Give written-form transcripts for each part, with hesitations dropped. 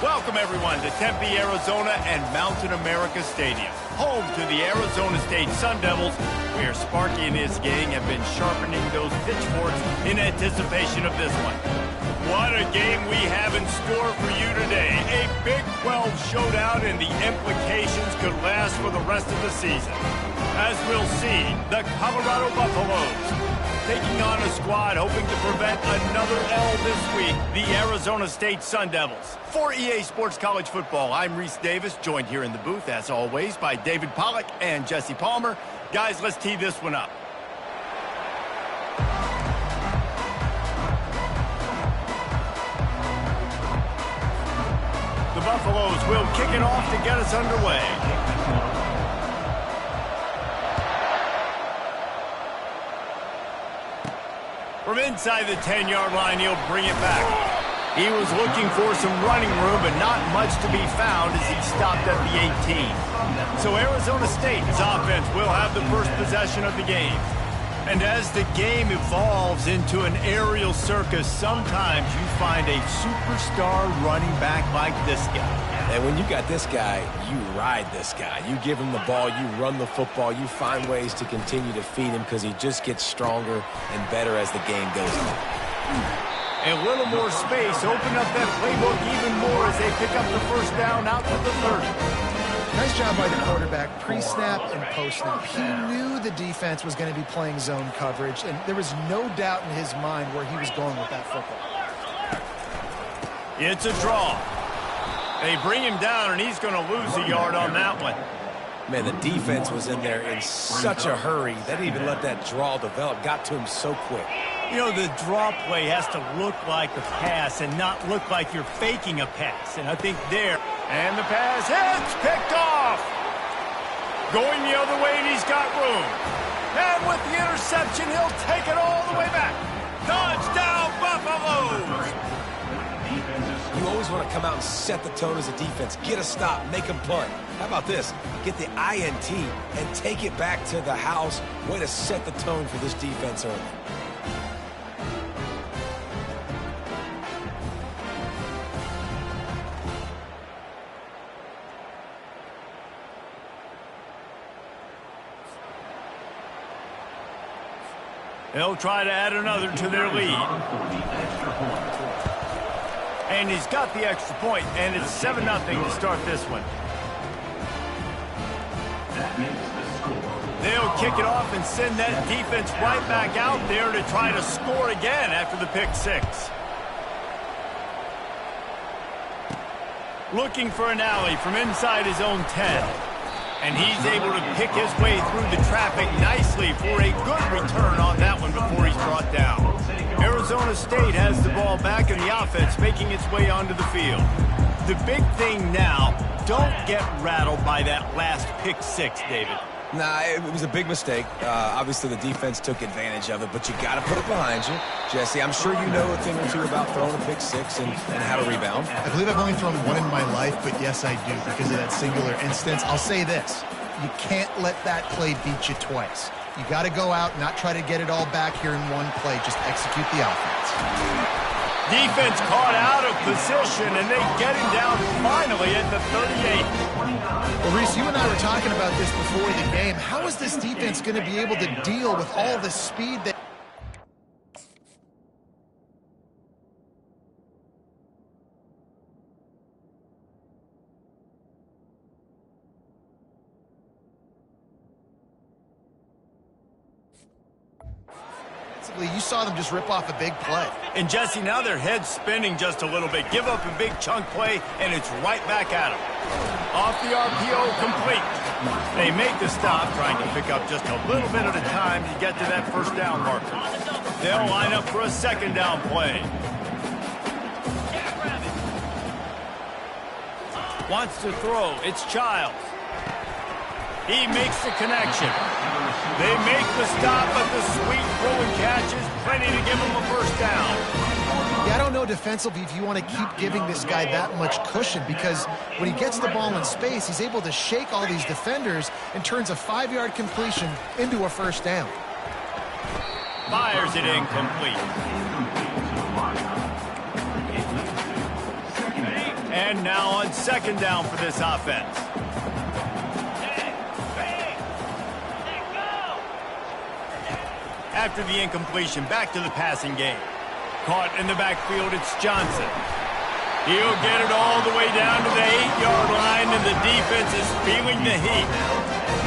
Welcome, everyone, to Tempe, Arizona and Mountain America Stadium, home to the Arizona State Sun Devils, where Sparky and his gang have been sharpening those pitchforks in anticipation of this one. What a game we have in store for you today. A Big 12 showdown, and the implications could last for the rest of the season. As we'll see, the Colorado Buffaloes taking on a squad hoping to prevent another L this week, the Arizona State Sun Devils. For EA Sports College Football, I'm Reese Davis, joined here in the booth, as always, by David Pollack and Jesse Palmer. Guys, let's tee this one up. The Buffaloes will kick it off to get us underway. From inside the 10-yard line, he'll bring it back. He was looking for some running room, but not much to be found as he stopped at the 18. So Arizona State's offense will have the first possession of the game. And as the game evolves into an aerial circus, sometimes you find a superstar running back like this guy. And when you got this guy, you ride this guy. You give him the ball, you run the football, you find ways to continue to feed him because he just gets stronger and better as the game goes on. A little more space, open up that playbook even more as they pick up the first down out to the 30. Nice job by the quarterback, pre-snap and post-snap. He knew the defense was going to be playing zone coverage, and there was no doubt in his mind where he was going with that football. It's a draw. They bring him down, and he's going to lose a yard on that one. Man, the defense was in there in such a hurry. They didn't even let that draw develop. Got to him so quick. You know, the draw play has to look like a pass and not look like you're faking a pass. And I think there, and the pass hits, picked off. Going the other way, and he's got room. And with the interception, he'll take it all the way back. Touchdown, Buffaloes! You always want to come out and set the tone as a defense. Get a stop, make them punt. How about this? Get the INT and take it back to the house. Way to set the tone for this defense early. They'll try to add another to their lead. And he's got the extra point, and it's 7-0 to start this one. They'll kick it off and send that defense right back out there to try to score again after the pick six. Looking for an alley from inside his own 10. And he's able to pick his way through the traffic nicely for a good return on that one before he's brought down. Arizona State has the ball back in the offense, making its way onto the field. The big thing now, don't get rattled by that last pick six, David. Nah, it was a big mistake. Obviously, the defense took advantage of it, but you got to put it behind you. Jesse, I'm sure you know a thing or two about throwing a pick six and how to rebound. I believe I've only thrown one in my life, but yes, I do, because of that singular instance. I'll say this. You can't let that play beat you twice. You got to go out, not try to get it all back here in one play. Just execute the offense. Defense caught out of position, and they get him down finally at the 38. Well, Reese, you and I were talking about this before the game. How is this defense going to be able to deal with all the speed that... You saw them just rip off a big play. And Jesse, now their head's spinning just a little bit. Give up a big chunk play, and it's right back at them. Off the RPO, complete. They make the stop, trying to pick up just a little bit at a time to get to that first down marker. They'll line up for a second down play. Wants to throw. It's Childs. He makes the connection. They make the stop, but the sweet throw and catch is plenty to give him a first down. Yeah, I don't know defensively if you want to keep giving this guy that much cushion, because when he gets the ball in space, he's able to shake all these defenders and turns a 5-yard completion into a first down. Fires it incomplete. And now on second down for this offense. After the incompletion, back to the passing game. Caught in the backfield, it's Johnson. He'll get it all the way down to the 8-yard line, and the defense is feeling the heat.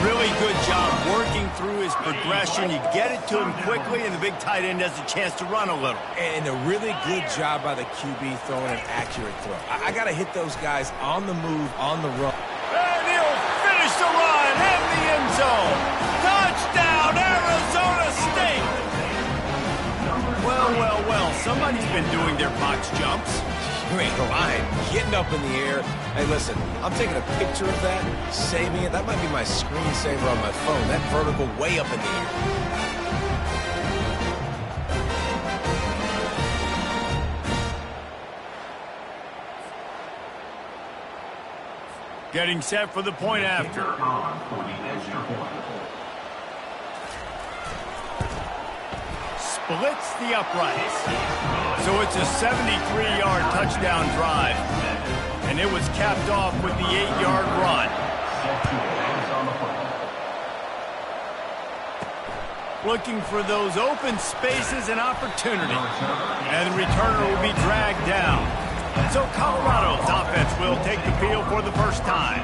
Really good job working through his progression. You get it to him quickly, and the big tight end has a chance to run a little. And a really good job by the QB throwing an accurate throw. I got to hit those guys on the move, on the run. And he'll finish the run in the end zone. Touchdown, Arizona State! Well, somebody's been doing their box jumps. You ain't lying. Getting up in the air. Hey, listen, I'm taking a picture of that, saving it. That might be my screensaver on my phone. That vertical way up in the air. Getting set for the point after. Splits the uprights. So it's a 73-yard touchdown drive. And it was capped off with the 8-yard run. Looking for those open spaces and opportunity. And the returner will be dragged down. So Colorado's offense will take the field for the first time.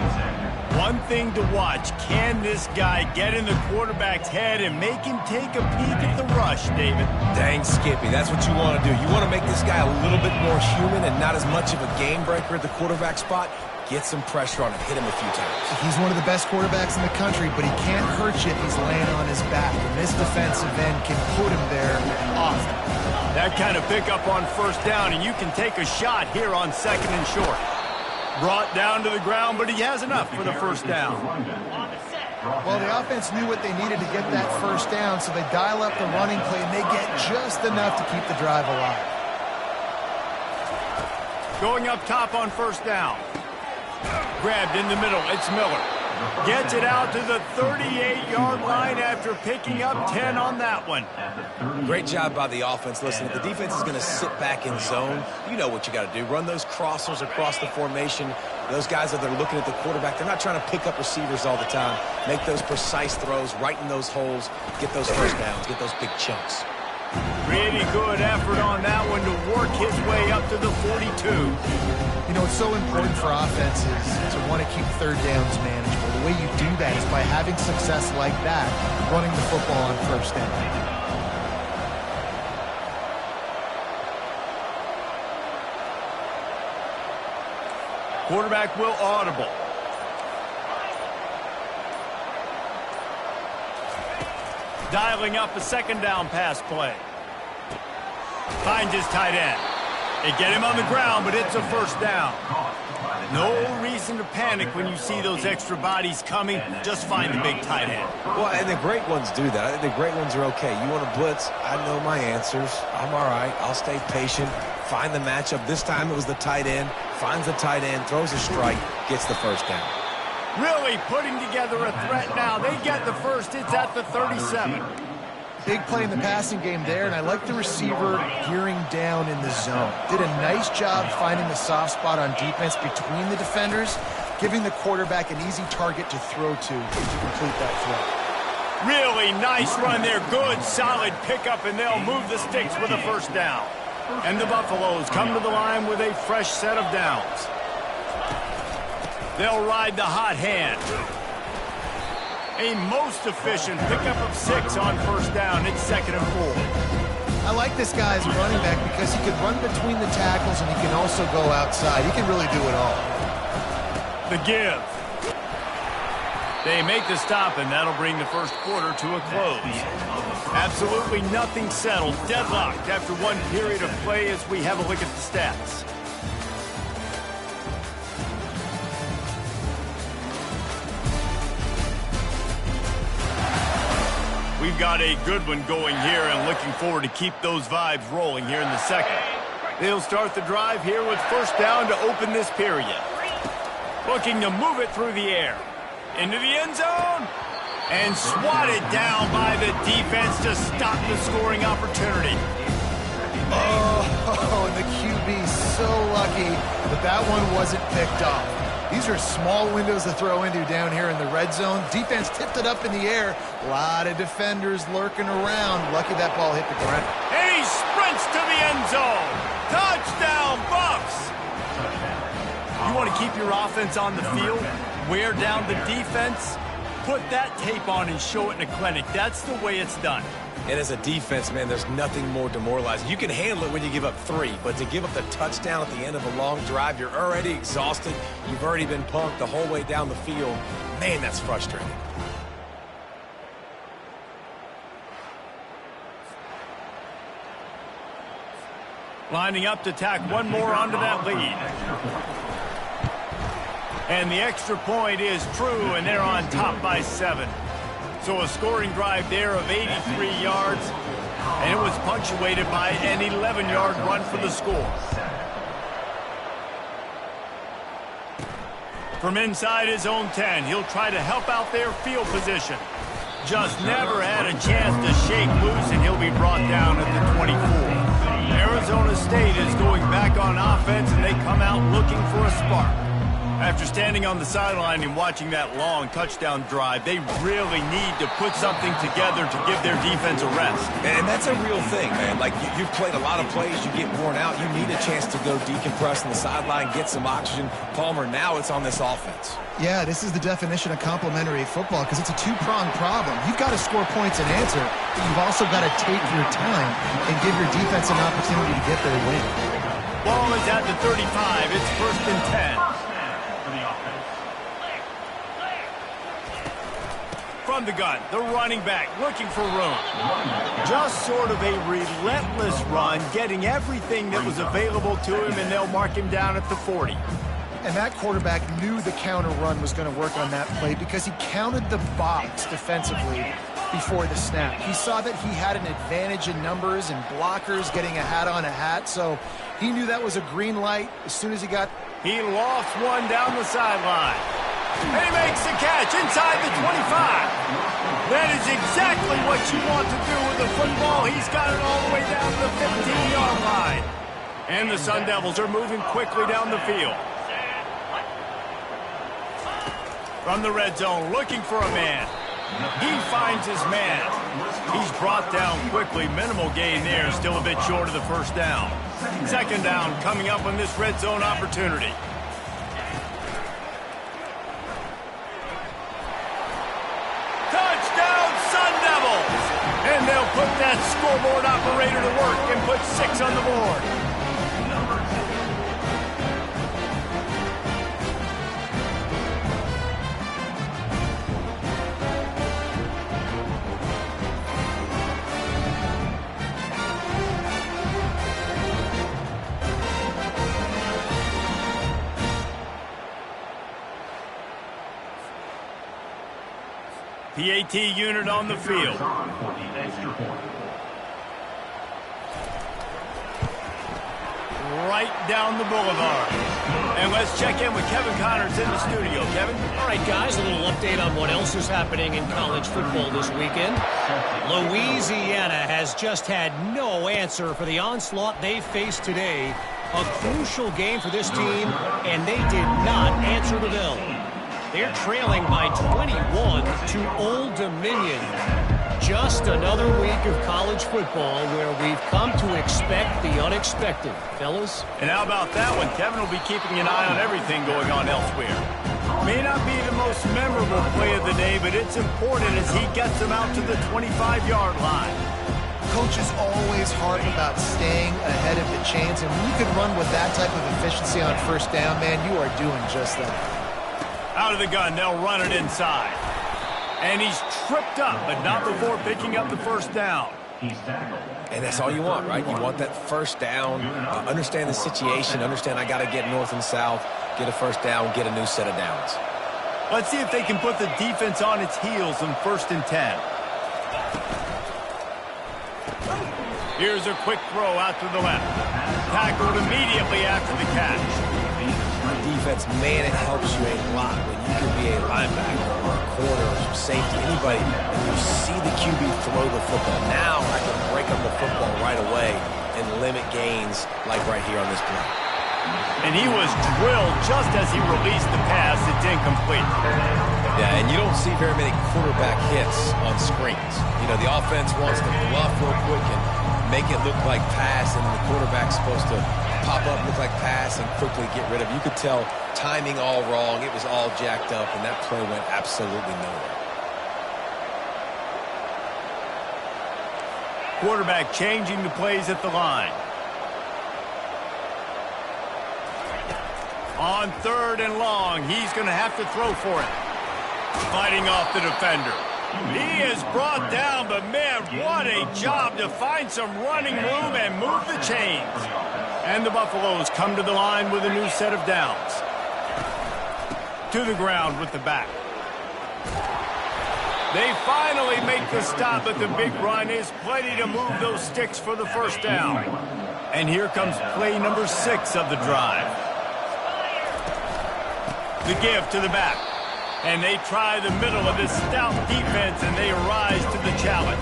One thing to watch, can this guy get in the quarterback's head and make him take a peek at the rush, David? Dang, Skippy, that's what you want to do. You want to make this guy a little bit more human and not as much of a game breaker at the quarterback spot. Get some pressure on him, hit him a few times. He's one of the best quarterbacks in the country, but he can't hurt you if he's laying on his back. And this defensive end can put him there often. That kind of pickup on first down, and you can take a shot here on second and short. Brought down to the ground, but he has enough for the first down. Well, the offense knew what they needed to get that first down, so they dial up the running play, and they get just enough to keep the drive alive. Going up top on first down. Grabbed in the middle, it's Miller. Gets it out to the 38-yard line after picking up 10 on that one. Great job by the offense. Listen, if the defense is going to sit back in zone, you know what you got to do. Run those crossers across the formation. Those guys that are looking at the quarterback, they're not trying to pick up receivers all the time. Make those precise throws, right in those holes, get those first downs, get those big chunks. Really good effort on that one to work his way up to the 42. You know, it's so important for offenses to want to keep third downs manageable. The way you do that is by having success like that, running the football on first down. Quarterback will audible. Dialing up a second down pass play. Finds his tight end. They get him on the ground, but it's a first down. No reason to panic when you see those extra bodies coming. Just find the big tight end. Well, and the great ones do that. I think the great ones are okay. You want to blitz? I know my answers. I'm all right. I'll stay patient. Find the matchup. This time it was the tight end. Finds the tight end, throws a strike, gets the first down. Really putting together a threat now. They get the first. It's at the 37. Big play in the passing game there, and I like the receiver gearing down in the zone. Did a nice job finding the soft spot on defense between the defenders, giving the quarterback an easy target to throw to complete that throw. Really nice run there. Good, solid pickup, and they'll move the sticks with a first down. And the Buffaloes come to the line with a fresh set of downs. They'll ride the hot hand. A most efficient pickup of 6 on first down. It's 2nd and 4. I like this guy as a running back because he can run between the tackles and he can also go outside. He can really do it all. The give. They make the stop, and that'll bring the first quarter to a close. Absolutely nothing settled. Deadlocked after one period of play as we have a look at the stats. We've got a good one going here and looking forward to keep those vibes rolling here in the second. They'll start the drive here with first down to open this period. Looking to move it through the air. Into the end zone. And swatted down by the defense to stop the scoring opportunity. Oh, and the QB so lucky that that one wasn't picked off. These are small windows to throw into down here in the red zone. Defense tipped it up in the air. A lot of defenders lurking around. Lucky that ball hit the ground. And he sprints to the end zone. Touchdown, Bucks! You want to keep your offense on the field? Wear down the defense? Put that tape on and show it in a clinic. That's the way it's done. And as a defense, man, there's nothing more demoralizing. You can handle it when you give up 3, but to give up the touchdown at the end of a long drive, you're already exhausted. You've already been punked the whole way down the field. Man, that's frustrating. Lining up to tack one more onto that lead. And the extra point is true, and they're on top by 7. So a scoring drive there of 83 yards, and it was punctuated by an 11-yard run for the score. From inside his own 10, he'll try to help out their field position. Just never had a chance to shake loose, and he'll be brought down at the 24. Arizona State is going back on offense, and they come out looking for a spark. After standing on the sideline and watching that long touchdown drive, they really need to put something together to give their defense a rest. And that's a real thing, man. Like, you've played a lot of plays, you get worn out, you need a chance to go decompress on the sideline, get some oxygen. Palmer, now it's on this offense. Yeah, this is the definition of complementary football because it's a two-pronged problem. You've got to score points and answer, but you've also got to take your time and give your defense an opportunity to get their win. Ball is at the 35. It's 1st and 10. From the gun, the running back looking for room. Just sort of a relentless run, getting everything that was available to him, and they'll mark him down at the 40. And that quarterback knew the counter run was going to work on that play because he counted the box defensively before the snap. He saw that he had an advantage in numbers and blockers getting a hat on a hat, so he knew that was a green light as soon as he got... He lost one down the sideline. And he makes the catch inside the 25. That is exactly what you want to do with the football. He's got it all the way down to the 15-yard line. And the Sun Devils are moving quickly down the field. From the red zone, looking for a man. He finds his man. He's brought down quickly. Minimal gain there, still a bit short of the first down. 2nd down coming up on this red zone opportunity. And they'll put that scoreboard operator to work and put 6 on the board. PAT unit on the field. Right down the boulevard. And let's check in with Kevin Connors in the studio. Kevin? All right, guys, a little update on what else is happening in college football this weekend. Louisiana has just had no answer for the onslaught they faced today. A crucial game for this team, and they did not answer the bell. They're trailing by 21 to Old Dominion. Just another week of college football where we've come to expect the unexpected, fellas. And how about that one? Kevin will be keeping an eye on everything going on elsewhere. May not be the most memorable play of the day, but it's important as he gets them out to the 25-yard line. Coaches always harp about staying ahead of the chains, and when you can run with that type of efficiency on 1st down, man, you are doing just that. Out of the gun, they'll run it inside. And he's tripped up, but not before picking up the 1st down. And that's all you want, right? You want that 1st down, understand the situation, understand I got to get north and south, get a 1st down, get a new set of downs. Let's see if they can put the defense on its heels on 1st and 10. Here's a quick throw out to the left. Tackled immediately after the catch. Defense, man, it helps you a lot when you can be a linebacker or a corner or safety, anybody, and you see the QB throw the football. Now I can break up the football right away and and limit gains like right here on this play. And he was drilled just as he released the pass. It's incomplete. Yeah, and you don't see very many quarterback hits on screens. You know, the offense wants to bluff real quick and make it look like pass, and the quarterback's supposed to pop up, look like pass, and quickly get rid of it. You could tell timing all wrong. It was all jacked up, and that play went absolutely nowhere. Quarterback changing the plays at the line. On 3rd and long, he's going to have to throw for it. Fighting off the defender. He is brought down, but man, what a job to find some running room and move the chains. And the Buffaloes come to the line with a new set of downs. To the ground with the back. They finally make the stop, but the big run is plenty to move those sticks for the first down. And here comes play number 6 of the drive. The give to the back. And they try the middle of this stout defense, and they rise to the challenge.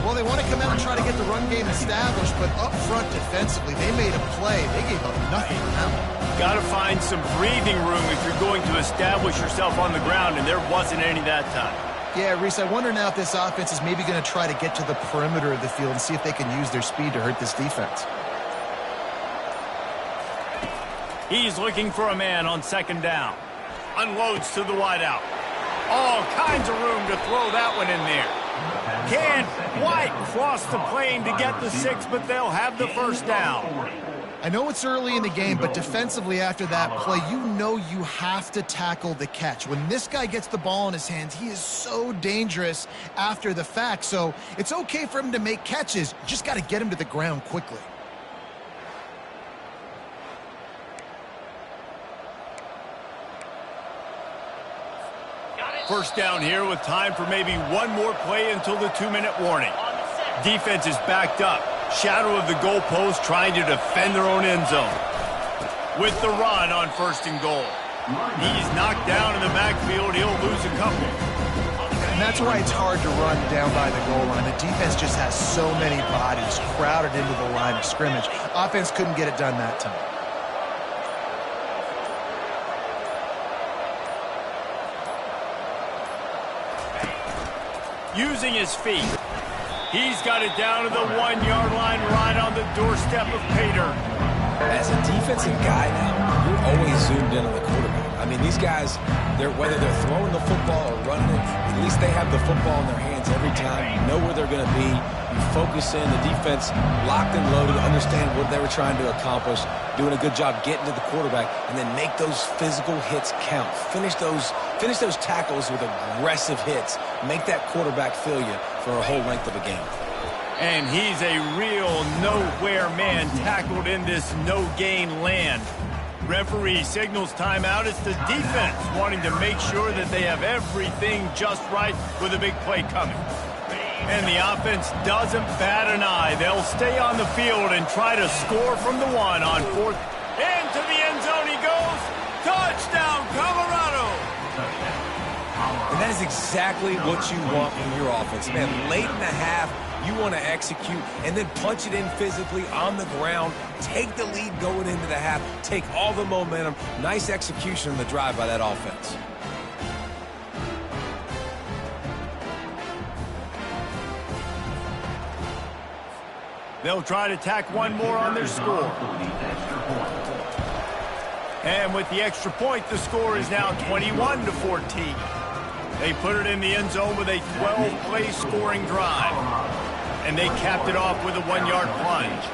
Well, they want to come out and try to get the run game established, but up front defensively, they made a play. They gave up nothing on that one. Got to find some breathing room if you're going to establish yourself on the ground, and there wasn't any that time. Yeah, Reese, I wonder now if this offense is maybe going to try to get to the perimeter of the field and see if they can use their speed to hurt this defense. He's looking for a man on 2nd down. Unloads to the wideout. All kinds of room to throw that one in there. Can't quite cross the plane to get the 6, but they'll have the first down. I know it's early in the game, but defensively after that play, you know you have to tackle the catch. When this guy gets the ball in his hands, he is so dangerous after the fact. So it's okay for him to make catches. You just got to get him to the ground quickly. First down here with time for maybe one more play until the 2-minute warning. Defense is backed up. Shadow of the goalpost trying to defend their own end zone. With the run on 1st and goal. He's knocked down in the backfield. He'll lose a couple. And that's why it's hard to run down by the goal line. The defense just has so many bodies crowded into the line of scrimmage. Offense couldn't get it done that time. Using his feet. He's got it down to the 1-yard line right on the doorstep of Pater. As a defensive guy now, you're always zoomed in on the quarterback. I mean, these guys, whether they're throwing the football or running it, at least they have the football in their hands every time. You know where they're going to be. You focus in. The defense locked and loaded, understand what they were trying to accomplish, doing a good job getting to the quarterback, and then make those physical hits count. Finish those tackles with aggressive hits. Make that quarterback feel you for a whole length of a game. And he's a real nowhere man tackled in this no-gain land. Referee signals timeout. It's the defense wanting to make sure that they have everything just right with a big play coming. And the offense doesn't bat an eye. They'll stay on the field and try to score from the 1 on 4th. Into the end zone he goes. Touchdown, Colorado! And that is exactly what you want from your offense. Man, late in the half, you want to execute and then punch it in physically on the ground. Take the lead going into the half. Take all the momentum. Nice execution on the drive by that offense. They'll try to tack one more on their score. And with the extra point, the score is now 21-14. They put it in the end zone with a 12-play scoring drive. And they capped it off with a 1-yard plunge.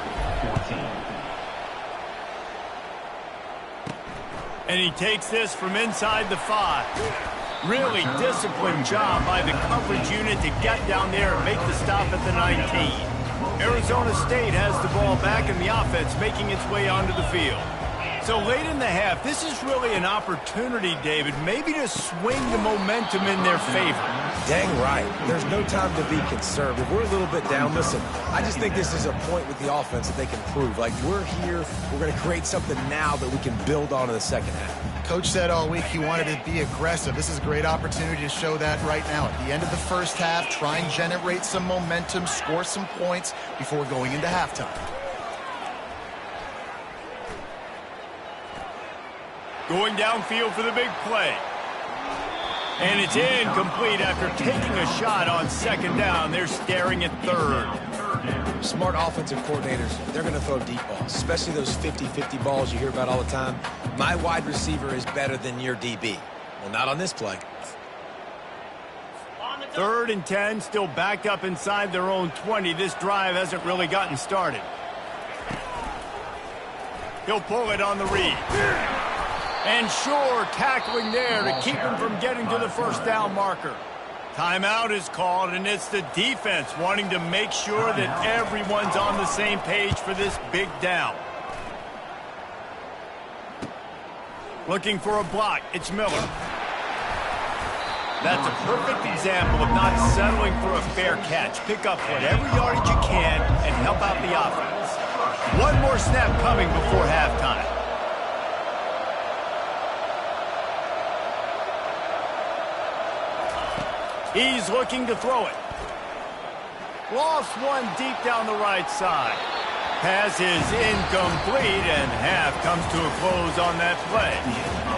And he takes this from inside the 5. Really disciplined job by the coverage unit to get down there and make the stop at the 19. Arizona State has the ball back and the offense making its way onto the field. So late in the half, this is really an opportunity, David, maybe to swing the momentum in their favor. Dang right. There's no time to be conservative. We're a little bit down. Listen, I just think this is a point with the offense that they can prove. Like, we're here, we're going to create something now that we can build on in the second half. Coach said all week he wanted to be aggressive. This is a great opportunity to show that right now. At the end of the first half, try and generate some momentum, score some points before going into halftime. Going downfield for the big play. And it's incomplete after taking a shot on second down. They're staring at third. Smart offensive coordinators, they're going to throw deep balls, especially those 50-50 balls you hear about all the time. My wide receiver is better than your DB. Well, not on this play. 3rd and 10, still backed up inside their own 20. This drive hasn't really gotten started. He'll pull it on the read. And sure, tackling there to keep him from getting to the first down marker. Timeout is called, and it's the defense wanting to make sure that everyone's on the same page for this big down. Looking for a block, it's Miller. That's a perfect example of not settling for a fair catch. Pick up whatever yardage you can and help out the offense. One more snap coming before halftime. He's looking to throw it. Lost one deep down the right side. Pass is incomplete, and half comes to a close on that play.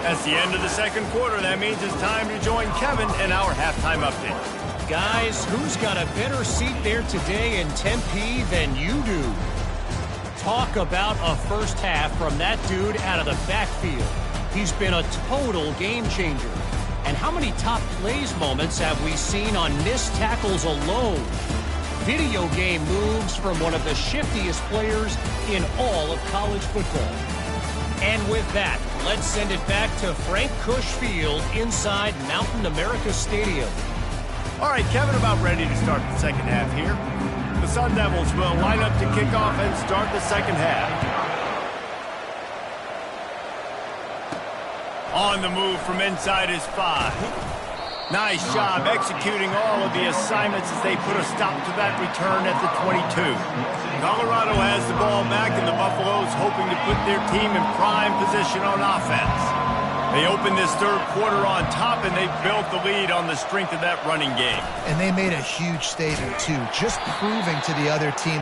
That's the end of the second quarter. That means it's time to join Kevin in our halftime update. Guys, who's got a better seat there today in Tempe than you do? Talk about a first half from that dude out of the backfield. He's been a total game changer. And how many top plays moments have we seen on missed tackles alone? Video game moves from one of the shiftiest players in all of college football. And with that, let's send it back to Frank Cush Field inside Mountain America Stadium. All right, Kevin, about ready to start the second half here. The Sun Devils will line up to kick off and start the second half. On the move from inside his 5. Nice job executing all of the assignments as they put a stop to that return at the 22. Colorado has the ball back, and the Buffaloes hoping to put their team in prime position on offense. They opened this third quarter on top, and they built the lead on the strength of that running game. And they made a huge statement, too, just proving to the other team.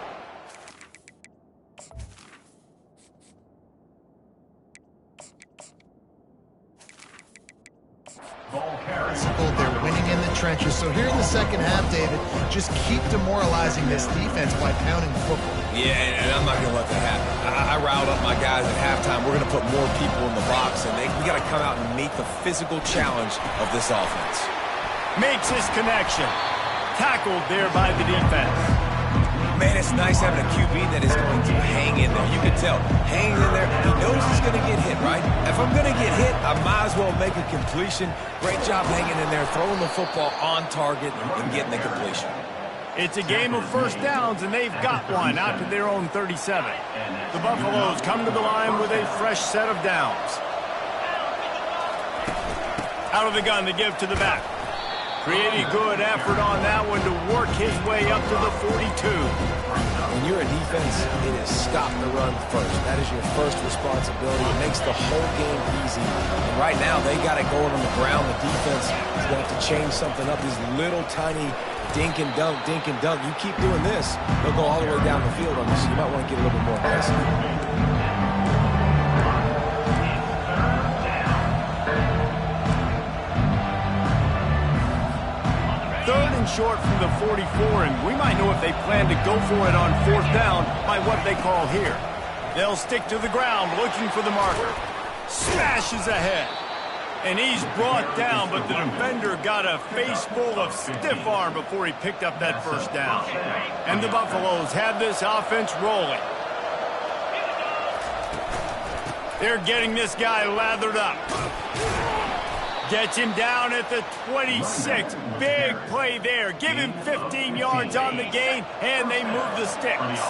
They're winning in the trenches. So here in the second half, David, just keep demoralizing this defense by pounding the football. Yeah, and I'm not going to let that happen. I riled up my guys at halftime. We're going to put more people in the box, and we got to come out and meet the physical challenge of this offense. Makes his connection. Tackled there by the defense. Man, it's nice having a QB that is going to hang in there. You can tell. Hanging in there. He knows he's going to get hit, right? If I'm going to get hit, I might as well make a completion. Great job hanging in there, throwing the football on target and getting the completion. It's a game of first downs, and they've got one out to their own 37. The Buffaloes come to the line with a fresh set of downs. Out of the gun, they give to the back. Pretty good effort on that one to work his way up to the 42. When you're a defense, it is stop the run first. That is your first responsibility. It makes the whole game easy. And right now, they got it going on the ground. The defense is going to have to change something up. These little tiny dink and dunk, dink and dunk. You keep doing this, they'll go all the way down the field on you, so you might want to get a little bit more aggressive. Third and short from the 44, and we might know if they plan to go for it on fourth down by what they call here. They'll stick to the ground looking for the marker. Smashes ahead. And he's brought down, but the defender got a face full of stiff arm before he picked up that first down. And the Buffaloes have this offense rolling. They're getting this guy lathered up. Gets him down at the 26. Big play there. Give him 15 yards on the gain, and they move the sticks.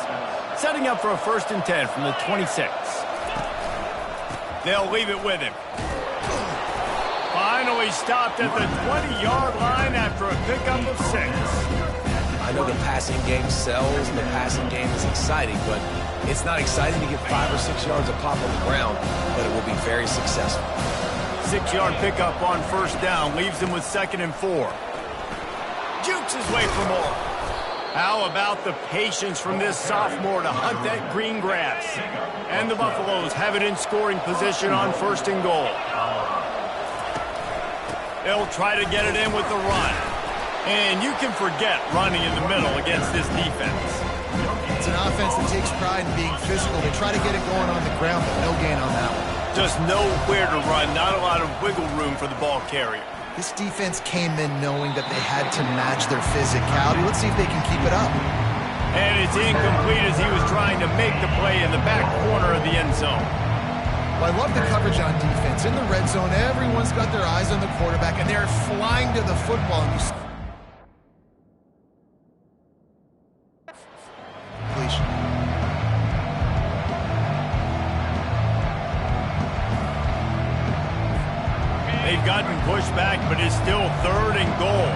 Setting up for a 1st and 10 from the 26. They'll leave it with him. Finally stopped at the 20-yard line after a pickup of 6. I know the passing game sells, and the passing game is exciting, but it's not exciting to get 5 or 6 yards a pop on the ground, but it will be very successful. 6-yard pickup on first down leaves him with 2nd and 4. Jukes his way for more. How about the patience from this sophomore to hunt that green grass? And the Buffaloes have it in scoring position on 1st and goal. They'll try to get it in with the run. And you can forget running in the middle against this defense. It's an offense that takes pride in being physical. They try to get it going on the ground, but no gain on that one. Just nowhere to run, not a lot of wiggle room for the ball carrier. This defense came in knowing that they had to match their physicality. Let's see if they can keep it up. And it's incomplete as he was trying to make the play in the back corner of the end zone. Well, I love the coverage on defense. In the red zone, everyone's got their eyes on the quarterback, and they're flying to the football. And They've gotten pushed back, but it's still 3rd and goal.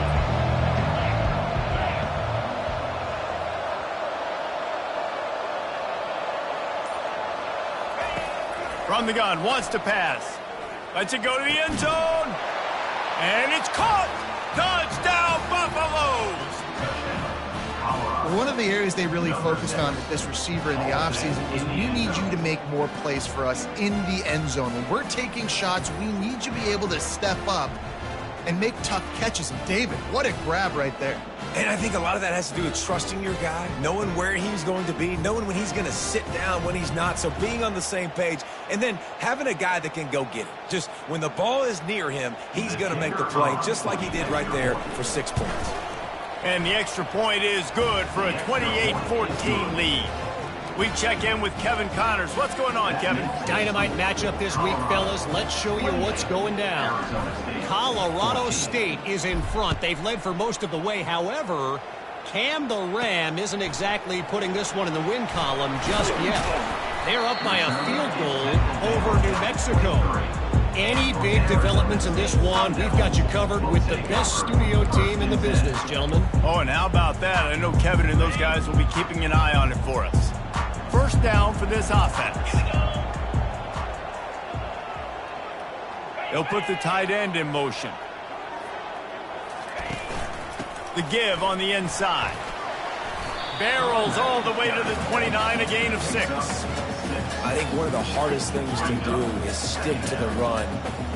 From the gun, wants to pass. Lets it go to the end zone. And it's caught. Touchdown, Buffaloes. one of the areas they really focused on with this receiver in the offseason was we need you to make more plays for us in the end zone. When we're taking shots, we need you to be able to step up and make tough catches. And David, what a grab right there. And I think a lot of that has to do with trusting your guy, knowing where he's going to be, knowing when he's going to sit down, when he's not. So being on the same page, and then having a guy that can go get it. Just when the ball is near him, he's going to make the play, just like he did right there for 6 points. And the extra point is good for a 28-14 lead. We check in with Kevin Connors. What's going on, Kevin? Dynamite matchup this week, fellas. Let's show you what's going down. Colorado State is in front. They've led for most of the way. However, Cam the Ram isn't exactly putting this one in the win column just yet. They're up by a field goal over New Mexico. Any big developments in this one, we've got you covered with the best studio team in the business, gentlemen. Oh, and how about that? I know Kevin and those guys will be keeping an eye on it for us. First down for this offense. They'll put the tight end in motion. The give on the inside. Barrels all the way to the 29, a gain of 6. I think one of the hardest things to do is stick to the run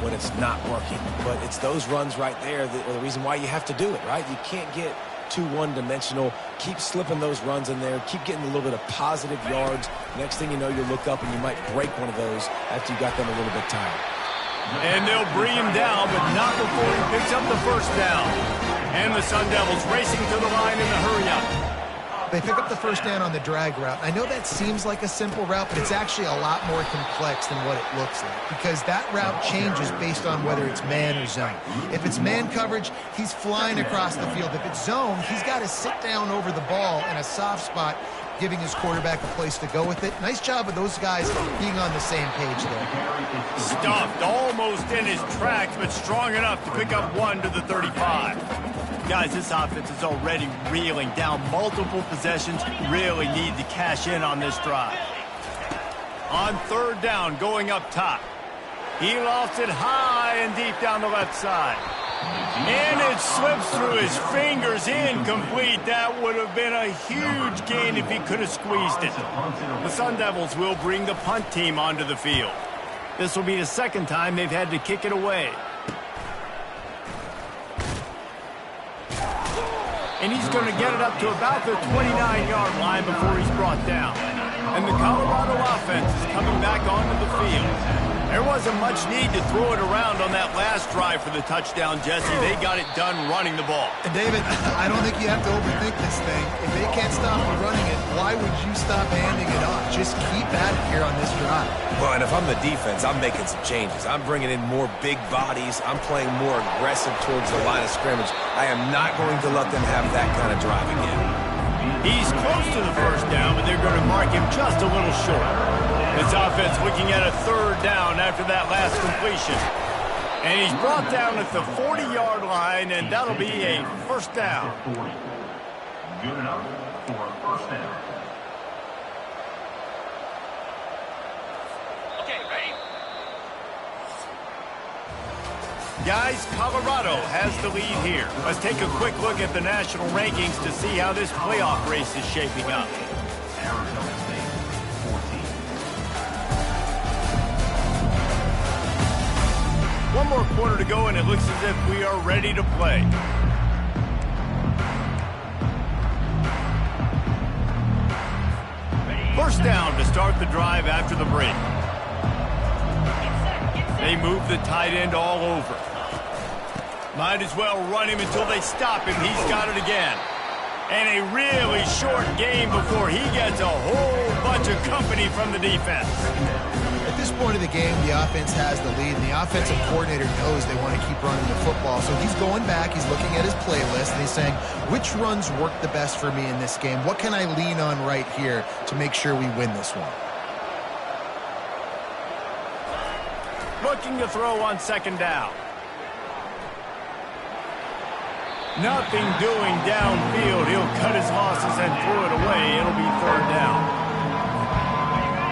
when it's not working. But it's those runs right there that are the reason why you have to do it, right? You can't get too one-dimensional. Keep slipping those runs in there. Keep getting a little bit of positive yards. Next thing you know, you look up and you might break one of those after you got them a little bit tired. And they'll bring him down, but not before he picks up the first down. And the Sun Devils racing to the line in the hurry-up. They pick up the first down on the drag route. I know that seems like a simple route, but it's actually a lot more complex than what it looks like because that route changes based on whether it's man or zone. If it's man coverage, he's flying across the field. If it's zone, he's got to sit down over the ball in a soft spot, giving his quarterback a place to go with it. Nice job of those guys being on the same page there. Stuffed almost in his tracks, but strong enough to pick up 1 to the 35. Guys, this offense is already reeling down multiple possessions. Really need to cash in on this drive. On third down, going up top. He lofts it high and deep down the left side. And it slips through his fingers, incomplete. That would have been a huge gain if he could have squeezed it. The Sun Devils will bring the punt team onto the field. This will be the second time they've had to kick it away. And he's going to get it up to about the 29-yard line before he's brought down. And the Colorado offense is coming back onto the field. There wasn't much need to throw it around on that last drive for the touchdown, Jesse. They got it done running the ball. And David, I don't think you have to overthink this thing. If they can't stop you running it, why would you stop handing it off? Just keep at it here on this drive. Well, and if I'm the defense, I'm making some changes. I'm bringing in more big bodies. I'm playing more aggressive towards the line of scrimmage. I am not going to let them have that kind of drive again. He's close to the first down, but they're going to mark him just a little short. This offense looking at a third down after that last completion. And he's brought down at the 40-yard line, and that'll be a first down. Good enough for a first down. Guys, Colorado has the lead here. Let's take a quick look at the national rankings to see how this playoff race is shaping up. Arizona State, 14. One more quarter to go, and it looks as if we are ready to play. First down to start the drive after the break. They move the tight end all over. Might as well run him until they stop him. He's got it again. And a really short game before he gets a whole bunch of company from the defense. At this point of the game, the offense has the lead, and the offensive coordinator knows they want to keep running the football. So he's going back, he's looking at his playlist, and he's saying, which runs work the best for me in this game? What can I lean on right here to make sure we win this one? Looking to throw on second down. Nothing doing downfield. He'll cut his losses and throw it away. It'll be third down.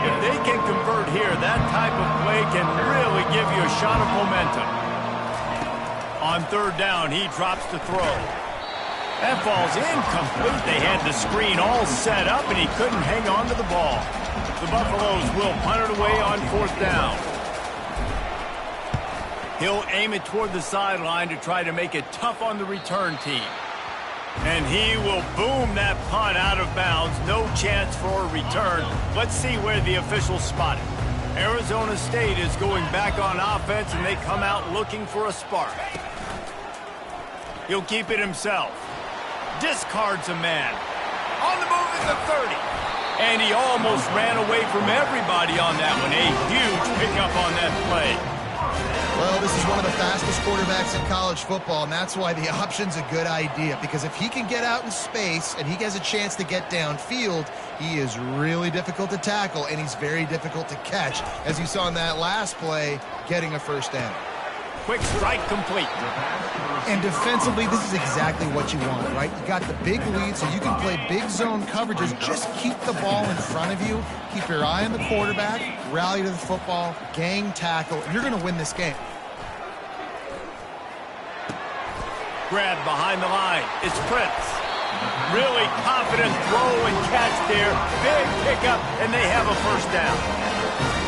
If they can convert here, that type of play can really give you a shot of momentum. On third down, he drops to throw. That ball's incomplete. They had the screen all set up, and he couldn't hang on to the ball. The Buffaloes will punt it away on fourth down. He'll aim it toward the sideline to try to make it tough on the return team. And he will boom that punt out of bounds. No chance for a return. Let's see where the officials spot it. Arizona State is going back on offense, and they come out looking for a spark. He'll keep it himself. Discards a man. On the move at the 30. And he almost ran away from everybody on that one. A huge pickup on that play. Well, this is one of the fastest quarterbacks in college football, and that's why the option's a good idea. Because if he can get out in space and he has a chance to get downfield, he is really difficult to tackle, and he's very difficult to catch. As you saw in that last play, getting a first down. Quick strike complete. And defensively, this is exactly what you want, right? You got the big lead, so you can play big zone coverages. Just keep the ball in front of you. Keep your eye on the quarterback. Rally to the football. Gang tackle. You're going to win this game. Grab behind the line. It's Prince. Really confident throw and catch there. Big pickup, and they have a first down.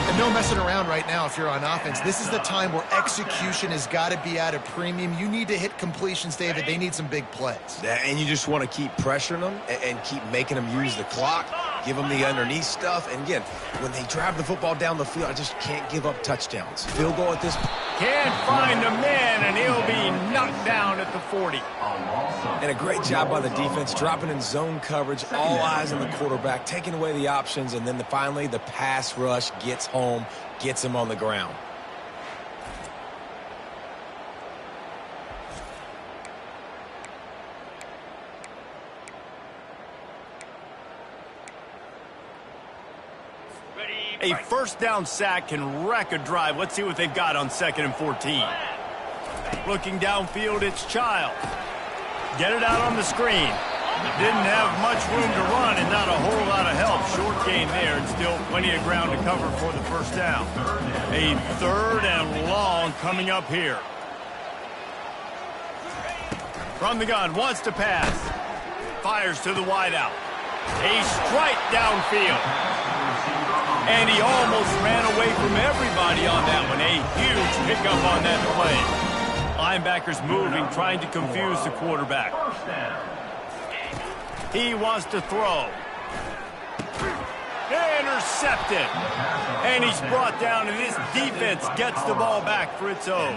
And no messing around right now if you're on offense. This is the time where execution has got to be at a premium. You need to hit completions, David. They need some big plays. And you just want to keep pressuring them and keep making them use the clock, give them the underneath stuff. And again, when they drive the football down the field, I just can't give up touchdowns. Field goal at this point. Can't find a man, and he'll be knocked down at the 40. And a great job by the defense, dropping in zone coverage, all eyes on the quarterback, taking away the options, and then finally the pass rush gets home, gets him on the ground. A first down sack can wreck a drive. Let's see what they've got on 2nd and 14. Looking downfield, it's Child. Get it out on the screen. Didn't have much room to run and not a whole lot of help. Short gain there and still plenty of ground to cover for the first down. A third and long coming up here. From the gun, wants to pass. Fires to the wideout. A strike downfield. And he almost ran away from everybody on that one. A huge pickup on that play. Linebackers moving, trying to confuse the quarterback. He wants to throw. Intercepted. And he's brought down, and this defense gets the ball back for its own.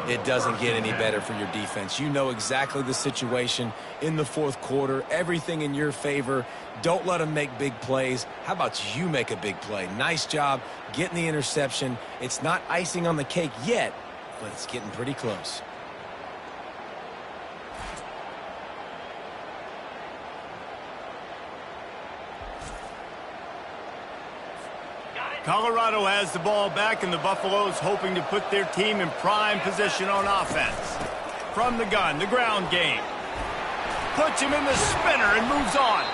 It doesn't get any better for your defense. You know exactly the situation in the fourth quarter. Everything in your favor. Don't let them make big plays. How about you make a big play? Nice job getting the interception. It's not icing on the cake yet, but it's getting pretty close. Colorado has the ball back, and the Buffaloes hoping to put their team in prime position on offense. From the gun, the ground game. Puts him in the spinner and moves on.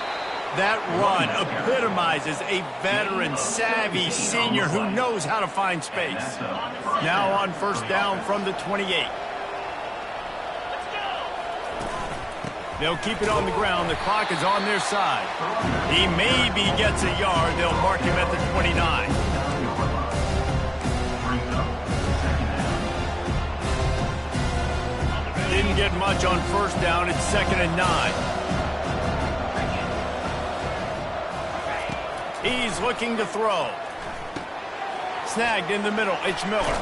That run epitomizes a veteran, savvy senior who knows how to find space. Now on first down from the 28. They'll keep it on the ground. The clock is on their side. He maybe gets a yard. They'll mark him at the 29. Didn't get much on first down. It's 2nd and 9. He's looking to throw. Snagged in the middle. It's Miller.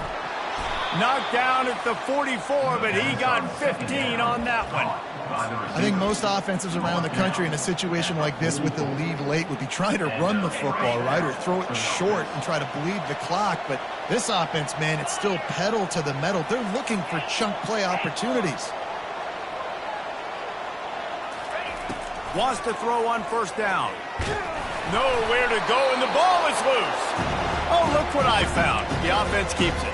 Knocked down at the 44, but he got 15 on that one. I think most offenses around the country in a situation like this with the lead late would be trying to run the football, right, or throw it short and try to bleed the clock. But this offense, man, it's still pedal to the metal. They're looking for chunk play opportunities. Wants to throw on first down. Nowhere to go, and the ball is loose. Oh, look what I found. The offense keeps it.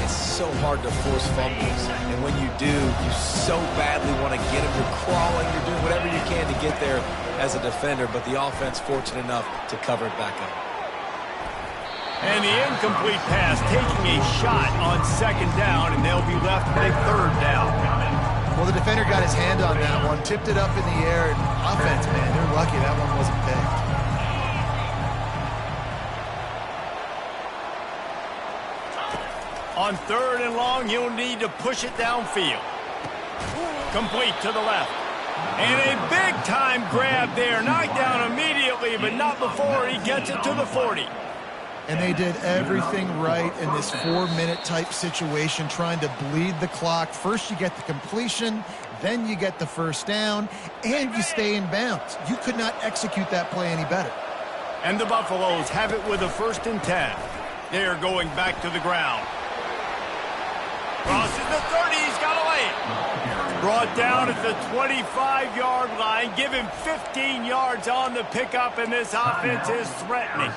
It's so hard to force fumbles, and when you do, you so badly want to get them. You're crawling, you're doing whatever you can to get there as a defender, but the offense fortunate enough to cover it back up. And the incomplete pass taking a shot on 2nd down, and they'll be left with a 3rd down. Well, the defender got his hand on that one, tipped it up in the air, and offense, man, they're lucky that one wasn't picked. On 3rd and long, he'll need to push it downfield. Complete to the left. And a big-time grab there. Knocked down immediately, but not before he gets it to the 40. And they did everything right in this 4-minute type situation, trying to bleed the clock. First you get the completion, then you get the first down, and you stay in bounds. You could not execute that play any better. And the Buffaloes have it with a 1st and 10. They're going back to the ground. Crosses the 30, he's got away. Brought down at the 25-yard line. Give him 15 yards on the pickup, and this offense is threatening.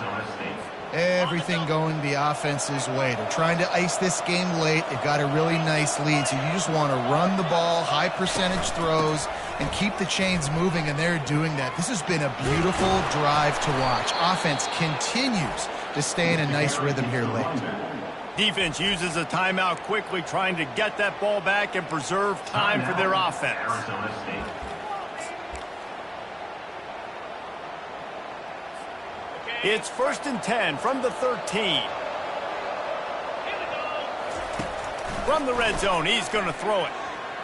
Everything going the offense's way. They're trying to ice this game late. They've got a really nice lead, so you just want to run the ball, high percentage throws, and keep the chains moving, and they're doing that. This has been a beautiful drive to watch. Offense continues to stay in a nice rhythm here late. Defense uses a timeout quickly, trying to get that ball back and preserve time for their offense. It's 1st and 10 from the 13. From the red zone, he's going to throw it.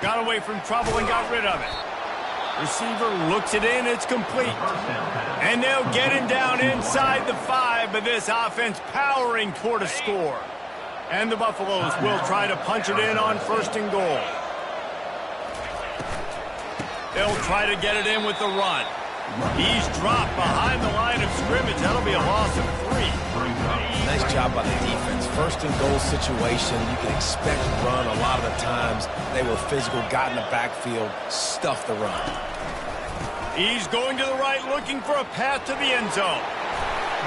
Got away from trouble and got rid of it. Receiver looks it in, it's complete. And they'll get him down inside the 5, but this offense powering toward a score. And the Buffaloes will try to punch it in on 1st and goal. They'll try to get it in with the run. He's dropped behind the line of scrimmage. That'll be a loss of 3. Nice job by the defense. 1st and goal situation, you can expect run a lot of the times. They were physical, got in the backfield, stuffed the run. He's going to the right, looking for a path to the end zone.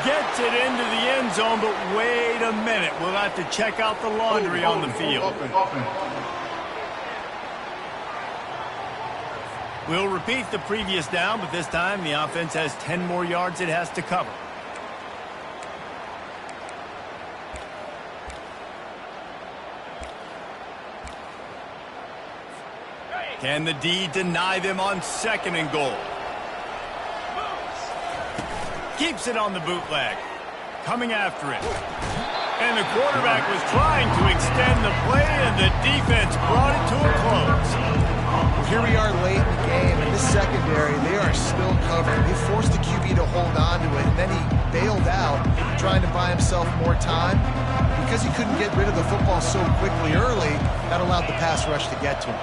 Gets it into the end zone, but wait a minute. We'll have to check out the laundry on the field. We'll repeat the previous down, but this time the offense has 10 more yards it has to cover. Can the D deny them on 2nd and goal? Keeps it on the bootleg. Coming after it. And the quarterback was trying to extend the play, and the defense brought it to a close. Well, here we are late in the game, and this secondary, they are still covered. They forced the QB to hold on to it, and then he bailed out, trying to buy himself more time. Because he couldn't get rid of the football so quickly early, that allowed the pass rush to get to him.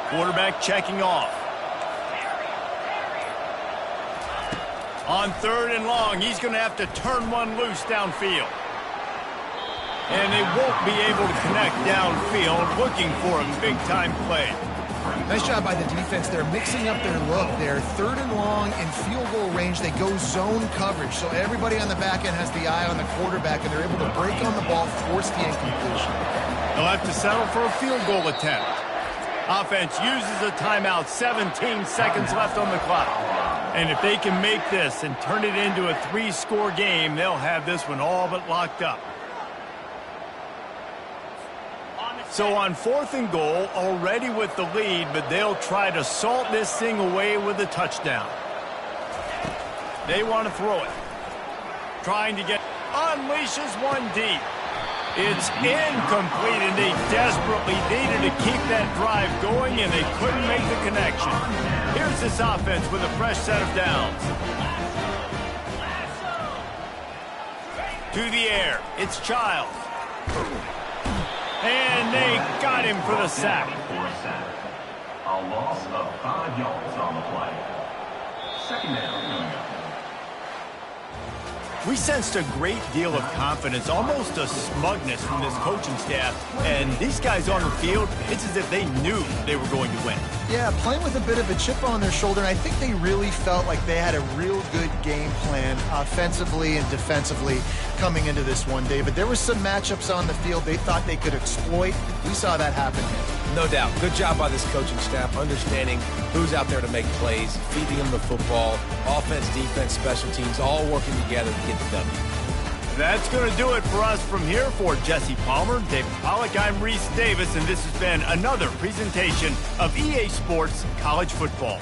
Quarterback checking off. On 3rd and long, he's going to have to turn one loose downfield. And they won't be able to connect downfield, looking for a big-time play. Nice job by the defense. They're mixing up their look. They're 3rd and long in field goal range. They go zone coverage, so everybody on the back end has the eye on the quarterback, and they're able to break on the ball, force the incompletion. They'll have to settle for a field goal attempt. Offense uses a timeout, 17 seconds left on the clock. And if they can make this and turn it into a 3-score game, they'll have this one all but locked up. So on 4th and goal, already with the lead, but they'll try to salt this thing away with a touchdown. They want to throw it. Trying to get, unleashes one deep. It's incomplete, and they desperately needed to keep that drive going, and they couldn't make the connection. Here's this offense with a fresh set of downs. To the air, it's Childs. And they got him for the sack. A loss of 5 yards on the play. Second down. We sensed a great deal of confidence, almost a smugness from this coaching staff. And these guys on the field, it's as if they knew they were going to win. Yeah, playing with a bit of a chip on their shoulder, and I think they really felt like they had a real good game plan offensively and defensively coming into this one, David. There were some matchups on the field they thought they could exploit. We saw that happen here. No doubt. Good job by this coaching staff, understanding who's out there to make plays, feeding them the football, offense, defense, special teams, all working together to get the W. That's going to do it for us from here. For Jesse Palmer, David Pollack, I'm Reese Davis, and this has been another presentation of EA Sports College Football.